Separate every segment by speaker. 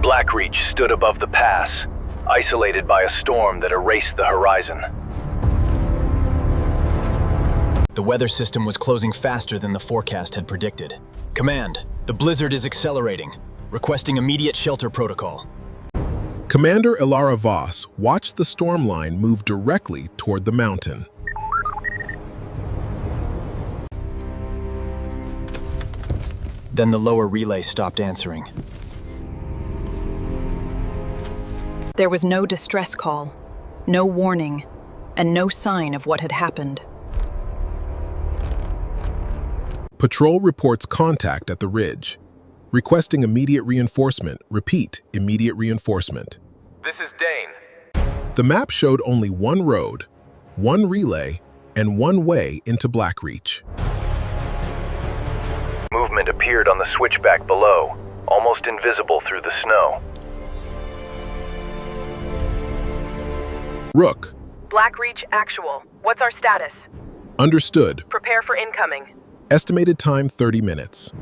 Speaker 1: Blackreach stood above the pass, isolated by a storm that erased the horizon.
Speaker 2: The weather system was closing faster than the forecast had predicted. Command, the blizzard is accelerating. Requesting immediate shelter protocol.
Speaker 3: Commander Ilara Voss watched the storm line move directly toward the mountain.
Speaker 2: Then the lower relay stopped answering.
Speaker 4: There was no distress call, no warning, and no sign of what had happened.
Speaker 3: Patrol reports contact at the ridge. Requesting immediate reinforcement. Repeat, immediate reinforcement.
Speaker 1: This is Dane.
Speaker 3: The map showed only one road, one relay, and one way into Blackreach.
Speaker 1: Movement appeared on the switchback below, almost invisible through the snow.
Speaker 3: Rook.
Speaker 5: Blackreach actual. What's our status?
Speaker 3: Understood.
Speaker 5: Prepare for incoming.
Speaker 3: Estimated time 30 minutes.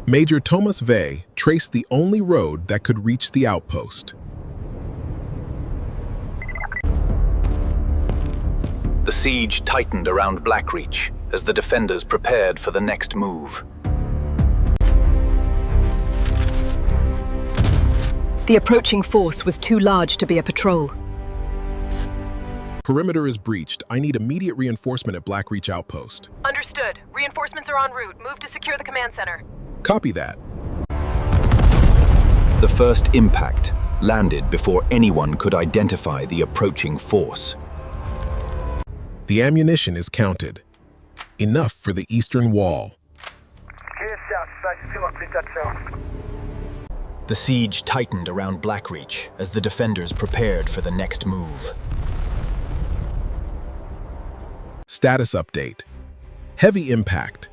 Speaker 3: Major Thomas Vey traced the only road that could reach the outpost.
Speaker 2: The siege tightened around Blackreach as the defenders prepared for the next move.
Speaker 4: The approaching force was too large to be a patrol.
Speaker 3: Perimeter is breached. I need immediate reinforcement at Blackreach outpost.
Speaker 5: Understood. Reinforcements are en route. Move to secure the command center.
Speaker 3: Copy that.
Speaker 2: The first impact landed before anyone could identify the approaching force.
Speaker 3: The ammunition is counted. Enough for the eastern wall.
Speaker 2: The siege tightened around Blackreach as the defenders prepared for the next move.
Speaker 3: Status update. Heavy impact.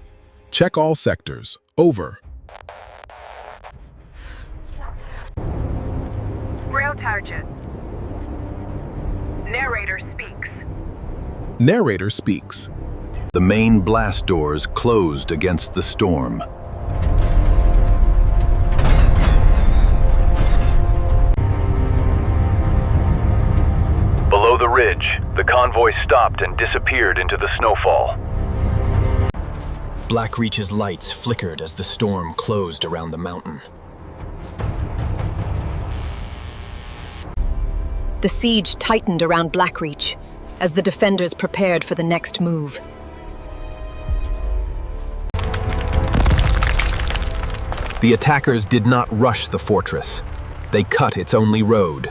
Speaker 3: Check all sectors. Over.
Speaker 5: Rail target. Narrator speaks.
Speaker 3: Narrator speaks.
Speaker 2: The main blast doors closed against the storm.
Speaker 1: Below the ridge, the convoy stopped and disappeared into the snowfall.
Speaker 2: Blackreach's lights flickered as the storm closed around the mountain.
Speaker 4: The siege tightened around Blackreach as the defenders prepared for the next move.
Speaker 2: The attackers did not rush the fortress. They cut its only road.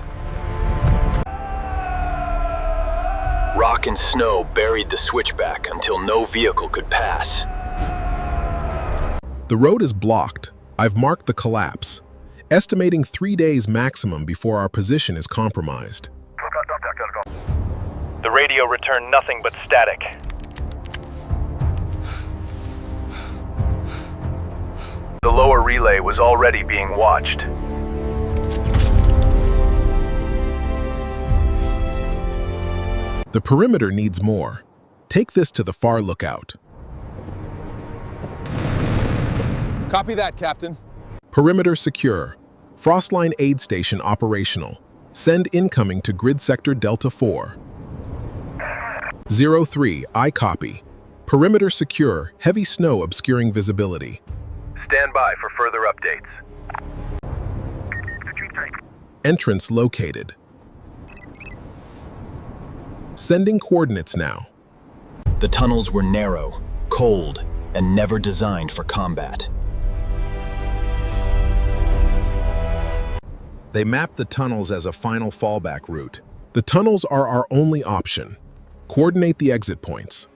Speaker 2: Rock and snow buried the switchback until no vehicle could pass.
Speaker 3: The road is blocked. I've marked the collapse. Estimating 3 days maximum before our position is compromised.
Speaker 1: The radio returned nothing but static. The lower relay was already being watched.
Speaker 3: The perimeter needs more. Take this to the far lookout.
Speaker 6: Copy that, Captain.
Speaker 3: Perimeter secure. Frostline aid station operational. Send incoming to grid sector Delta 4. 03, I copy. Perimeter secure. Heavy snow obscuring visibility.
Speaker 1: Stand by for further updates.
Speaker 3: Entrance located. Sending coordinates now.
Speaker 2: The tunnels were narrow, cold, and never designed for combat.
Speaker 3: They mapped the tunnels as a final fallback route. The tunnels are our only option. Coordinate the exit points.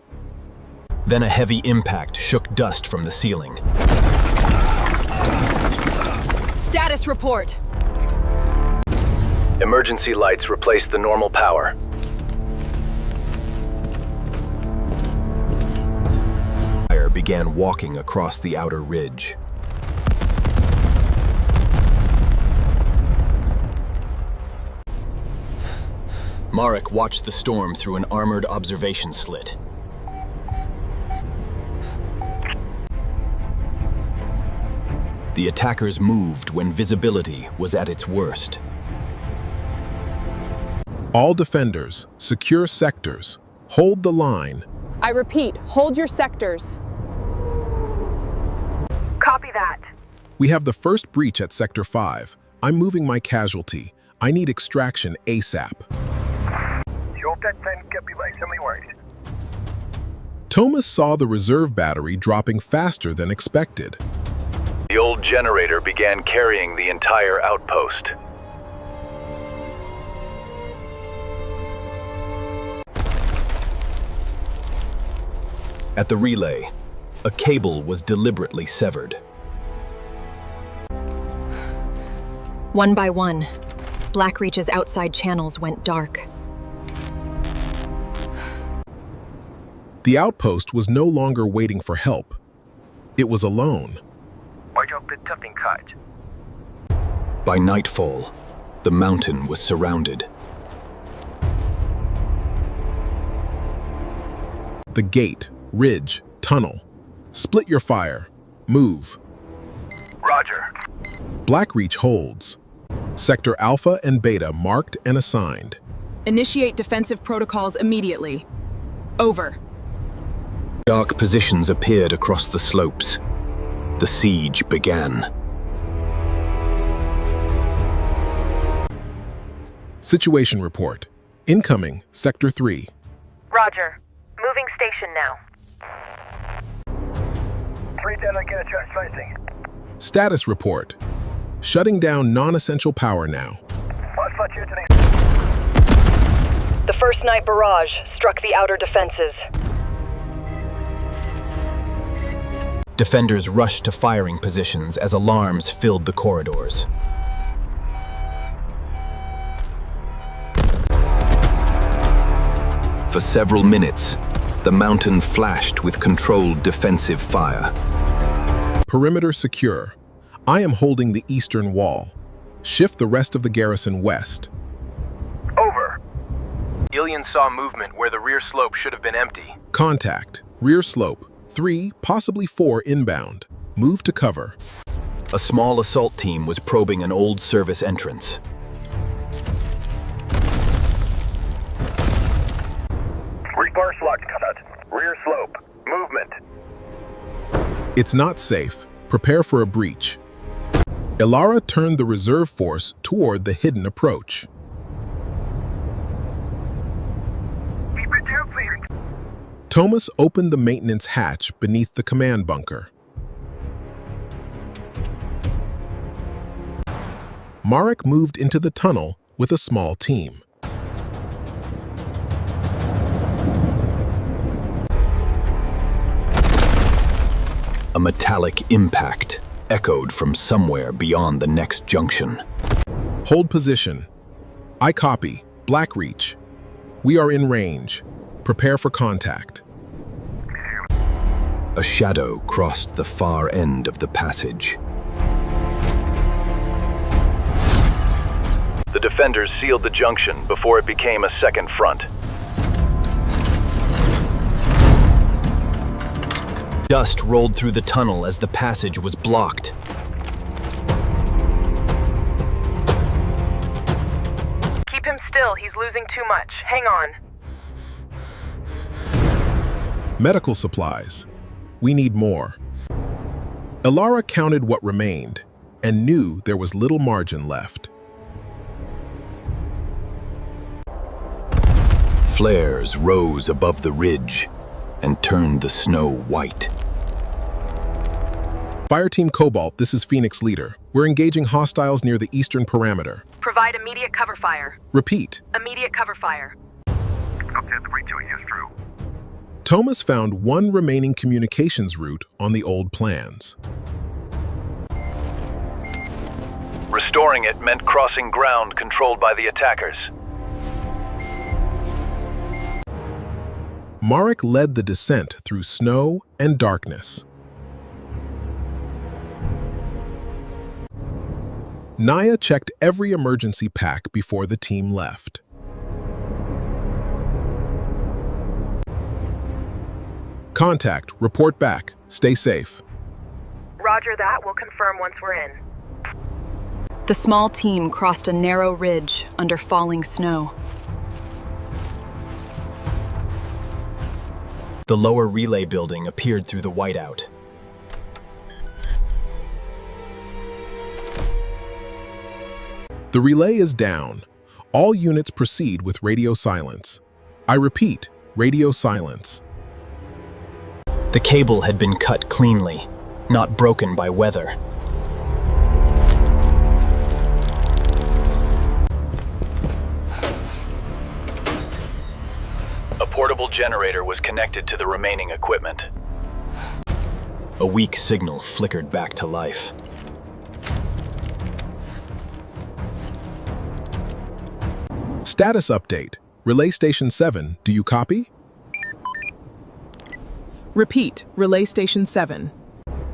Speaker 2: Then a heavy impact shook dust from the ceiling.
Speaker 4: Status report.
Speaker 1: Emergency lights replaced the normal power.
Speaker 2: Fire began walking across the outer ridge. Marek watched the storm through an armored observation slit. The attackers moved when visibility was at its worst.
Speaker 3: All defenders, secure sectors. Hold the line.
Speaker 7: I repeat, hold your sectors.
Speaker 5: Copy that.
Speaker 3: We have the first breach at Sector 5. I'm moving my casualty. I need extraction ASAP. Thomas saw the reserve battery dropping faster than expected.
Speaker 1: The old generator began carrying the entire outpost.
Speaker 2: At the relay, a cable was deliberately severed.
Speaker 4: One by one, Blackreach's outside channels went dark.
Speaker 3: The outpost was no longer waiting for help. It was alone.
Speaker 2: By nightfall, the mountain was surrounded.
Speaker 3: The gate, ridge, tunnel. Split your fire. Move.
Speaker 1: Roger.
Speaker 3: Blackreach holds. Sector Alpha and Beta marked and assigned.
Speaker 7: Initiate defensive protocols immediately. Over.
Speaker 2: Dark positions appeared across the slopes. The siege began.
Speaker 3: Situation report. Incoming, Sector 3.
Speaker 5: Roger. Moving station now.
Speaker 3: Status report. Shutting down non-essential power now.
Speaker 5: The first night barrage struck the outer defenses.
Speaker 2: Defenders rushed to firing positions as alarms filled the corridors. For several minutes, the mountain flashed with controlled defensive fire.
Speaker 3: Perimeter secure. I am holding the eastern wall. Shift the rest of the garrison west.
Speaker 8: Over. Ilian saw movement where the rear slope should have been empty.
Speaker 3: Contact. Rear slope. 3, possibly 4 inbound. Move to cover.
Speaker 2: A small assault team was probing an old service entrance.
Speaker 1: Rear slope. Movement.
Speaker 3: It's not safe. Prepare for a breach. Ilara turned the reserve force toward the hidden approach. Thomas opened the maintenance hatch beneath the command bunker. Marek moved into the tunnel with a small team.
Speaker 2: A metallic impact echoed from somewhere beyond the next junction.
Speaker 3: Hold position. I copy. Blackreach. We are in range. Prepare for contact.
Speaker 2: A shadow crossed the far end of the passage.
Speaker 1: The defenders sealed the junction before it became a second front.
Speaker 2: Dust rolled through the tunnel as the passage was blocked.
Speaker 5: Keep him still. He's losing too much. Hang on.
Speaker 3: Medical supplies. We need more. Ilara counted what remained and knew there was little margin left.
Speaker 2: Flares rose above the ridge and turned the snow white.
Speaker 3: Fireteam Cobalt, this is Phoenix Leader. We're engaging hostiles near the eastern perimeter.
Speaker 5: Provide immediate cover fire.
Speaker 3: Repeat.
Speaker 5: Immediate cover fire.
Speaker 3: Thomas found one remaining communications route on the old plans.
Speaker 1: Restoring it meant crossing ground controlled by the attackers.
Speaker 3: Marek led the descent through snow and darkness. Naya checked every emergency pack before the team left. Contact, report back. Stay safe.
Speaker 5: Roger that. We'll confirm once we're in.
Speaker 4: The small team crossed a narrow ridge under falling snow.
Speaker 2: The lower relay building appeared through the whiteout.
Speaker 3: The relay is down. All units proceed with radio silence. I repeat, radio silence.
Speaker 2: The cable had been cut cleanly, not broken by weather.
Speaker 1: A portable generator was connected to the remaining equipment.
Speaker 2: A weak signal flickered back to life.
Speaker 3: Status update. Relay Station 7, do you copy?
Speaker 7: Repeat, Relay Station 7.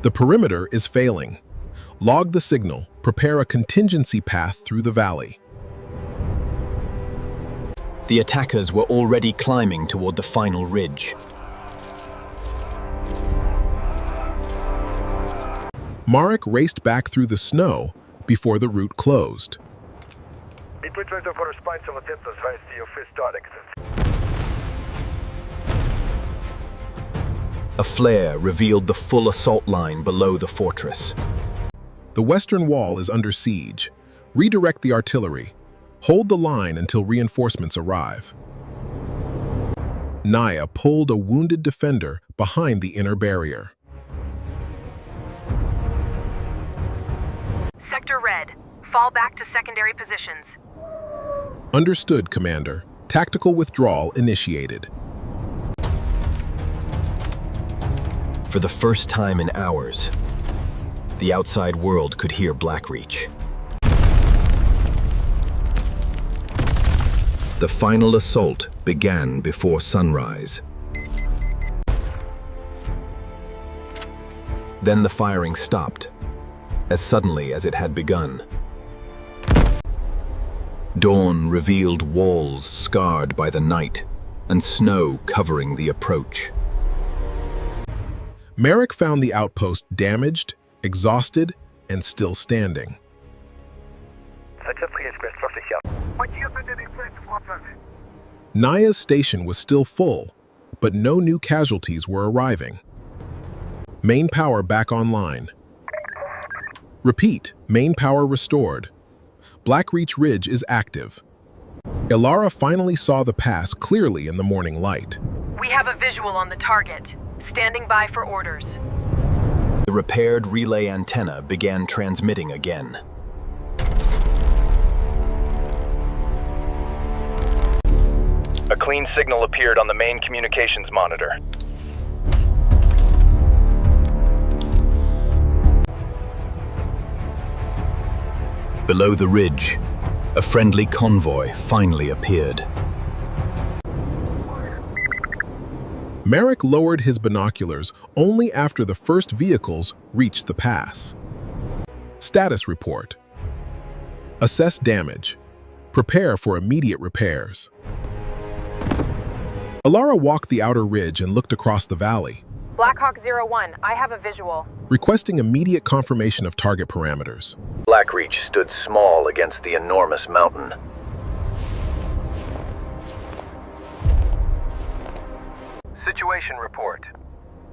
Speaker 3: The perimeter is failing. Log the signal. Prepare a contingency path through the valley.
Speaker 2: The attackers were already climbing toward the final ridge.
Speaker 3: Marek raced back through the snow before the route closed.
Speaker 2: A flare revealed the full assault line below the fortress.
Speaker 3: The western wall is under siege. Redirect the artillery. Hold the line until reinforcements arrive. Naya pulled a wounded defender behind the inner barrier.
Speaker 5: Sector Red. Fall back to secondary positions.
Speaker 3: Understood, Commander. Tactical withdrawal initiated.
Speaker 2: For the first time in hours, the outside world could hear Blackreach. The final assault began before sunrise. Then the firing stopped, as suddenly as it had begun. Dawn revealed walls scarred by the night and snow covering the approach.
Speaker 3: Marek found the outpost damaged, exhausted, and still standing. Naya's station was still full, but no new casualties were arriving. Main power back online. Repeat, main power restored. Blackreach Ridge is active. Ilara finally saw the pass clearly in the morning light.
Speaker 5: We have a visual on the target. Standing by for orders.
Speaker 2: The repaired relay antenna began transmitting again.
Speaker 8: A clean signal appeared on the main communications monitor.
Speaker 2: Below the ridge, a friendly convoy finally appeared.
Speaker 3: Marek lowered his binoculars only after the first vehicles reached the pass. Status report. Assess damage. Prepare for immediate repairs. Ilara walked the outer ridge and looked across the valley.
Speaker 5: Blackhawk 01, I have a visual.
Speaker 3: Requesting immediate confirmation of target parameters.
Speaker 1: Blackreach stood small against the enormous mountain.
Speaker 8: Situation report.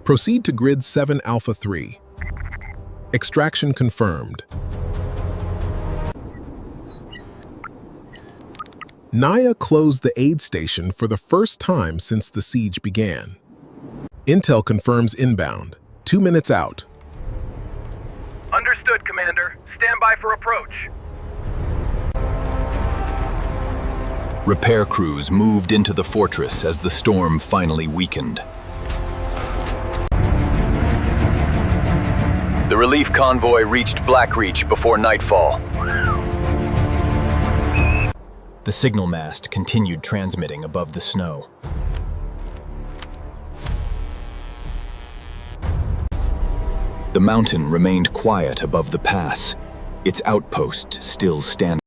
Speaker 3: Proceed to Grid 7 Alpha 3. Extraction confirmed. Naya closed the aid station for the first time since the siege began. Intel confirms inbound. 2 minutes out.
Speaker 8: Understood, Commander. Stand by for approach.
Speaker 2: Repair crews moved into the fortress as the storm finally weakened.
Speaker 1: The relief convoy reached Blackreach before nightfall.
Speaker 2: The signal mast continued transmitting above the snow. The mountain remained quiet above the pass, its outpost still standing.